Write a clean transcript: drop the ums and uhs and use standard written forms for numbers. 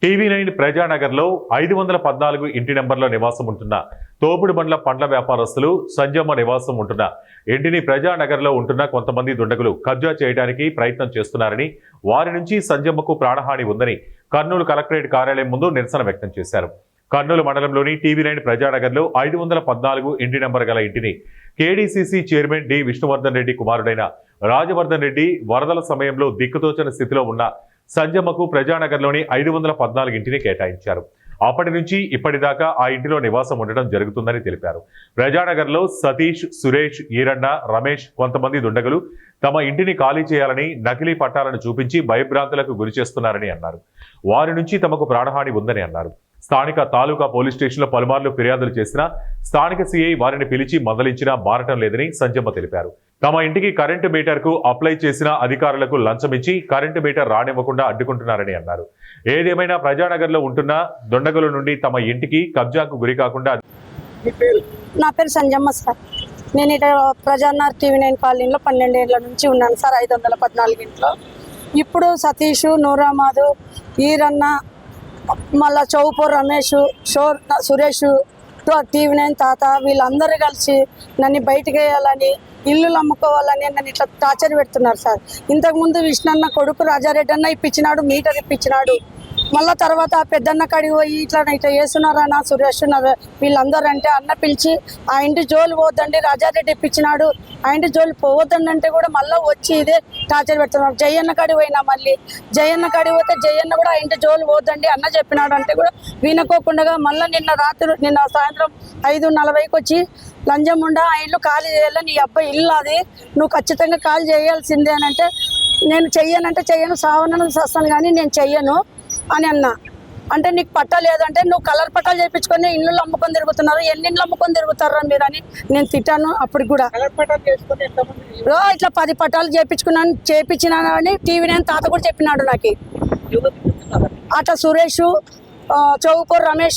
TV9 ప్రజానగర్లో 514 ఇంటి నెంబర్లో నివాసం ఉంటున్న తోపుడు బండ్ల పండ్ల వ్యాపారస్తులు సంజమ్మ నివాసం ఉంటున్న ఇంటిని ప్రజానగర్లో ఉంటున్న కొంతమంది దుండగులు కబ్జా చేయడానికి ప్రయత్నం చేస్తున్నారని, వారి నుంచి సంజమ్మకు ప్రాణహాని ఉందని కర్నూలు కలెక్టరేట్ కార్యాలయం ముందు నిరసన వ్యక్తం చేశారు. కర్నూలు మండలంలోని టీవీ9 ప్రజానగర్లో 514 ఇంటి నెంబర్ గల ఇంటిని KDCC chairman D Vishnuvardhan Reddy కుమారుడైన రాజవర్ధన్ రెడ్డి వరదల సమయంలో దిక్కుతోచని స్థితిలో ఉన్న సంజమ్మకు ప్రజానగర్లోని 514 ఇంటిని కేటాయించారు. అప్పటి నుంచి ఇప్పటిదాకా ఆ ఇంటిలో నివాసం ఉండడం జరుగుతుందని తెలిపారు. ప్రజానగర్లో సతీష్, సురేష్, ఈరన్న, రమేష్ కొంతమంది దుండగులు తమ ఇంటిని ఖాళీ చేయాలని నకిలీ పట్టాలను చూపించి భయభ్రాంతులకు గురి చేస్తున్నారని అన్నారు. వారి నుంచి తమకు ప్రాణహాని ఉందని అన్నారు. స్థానిక తాలూకా పోలీస్ స్టేషన్లో పలుమార్లు ఫిర్యాదులు చేసినా స్థానిక సీఐ వారిని పిలిచి మందలించినా మారటం లేదని సంజమ్మ తెలిపారు. తమ ఇంటికి కరెంటు మీటర్కు అప్లై చేసిన అధికారులకు లంచమిచ్చి కరెంటు మీటర్ రానివ్వకుండా అడ్డుకుంటున్నారని అన్నారు. ఏదేమైనా ప్రజానగర్లో ఉంటున్న దుండగుల నుండి తమ ఇంటికి కబ్జాకు గురి కాకుండా. నా పేరు సంజమ్మ సార్. నేను ఇట ప్రజానగర్ టీవీ9 కాలనీలో 12 ఏళ్ల నుంచి ఉన్నాను సార్. 514 ఇంట్లో. ఇప్పుడు సతీష్, నూరామాధు, ఈరన్న, మళ్ళా చౌపూర్ రమేష్, సురేష్, టీవీ9 తాత వీళ్ళందరూ కలిసి నన్ను బయటకు వేయాలని, ఇల్లు అమ్ముకోవాలని నన్ను ఇట్లా టార్చర్ పెడుతున్నారు సార్. ఇంతకుముందు విష్ణన్న కొడుకు రాజారెడ్డి అన్న ఇప్పించినాడు, మీటర్ ఇప్పించినాడు. మళ్ళీ తర్వాత పెద్దన్న కాడికి పోయి ఇట్లా చేస్తున్నారన్న సురేష్ వీళ్ళందరూ అంటే అన్న పిలిచి ఆ ఇంటి జోలు పోద్దండి, రాజారెడ్డి ఇప్పించినాడు, ఆ ఇంటి జోలు పోవద్దండి అంటే కూడా మళ్ళీ వచ్చి ఇదే టార్చర్ పెడుతున్నారు. జయన్న కాడికి పోయినా, మళ్ళీ జయన్న కాడికి పోతే జయన్న కూడా ఆ ఇంటి జోలు పోద్దండి అన్న చెప్పినాడు అంటే కూడా వినకోకుండా మళ్ళీ నిన్న సాయంత్రం 5:40కి వచ్చి లంజం ఉండ ఆ ఇల్లు ఖాళీ చేయాలి, నీ అబ్బాయి ఇల్లు అది, నువ్వు ఖచ్చితంగా ఖాళీ చేయాల్సిందే అని అంటే నేను చెయ్యనంటే చెయ్యను, సావనను సస్తాను కానీ నేను చెయ్యను అని అన్నా. అంటే నీకు పట్టా లేదంటే నువ్వు కలర్ పట్టాలు చేయించుకొని ఇల్లు అమ్ముకొని తిరుగుతున్నారు, ఎన్ని ఇండ్లు అమ్ముకొని తిరుగుతారు మీరు అని నేను తిట్టాను. అప్పుడు కూడా ఇట్లా 10 పట్టాలు చేయించినాను అని టీవీ9 తాత కూడా చెప్పినాడు నాకు. అట్లా సురేష్, చౌకూర్ రమేష్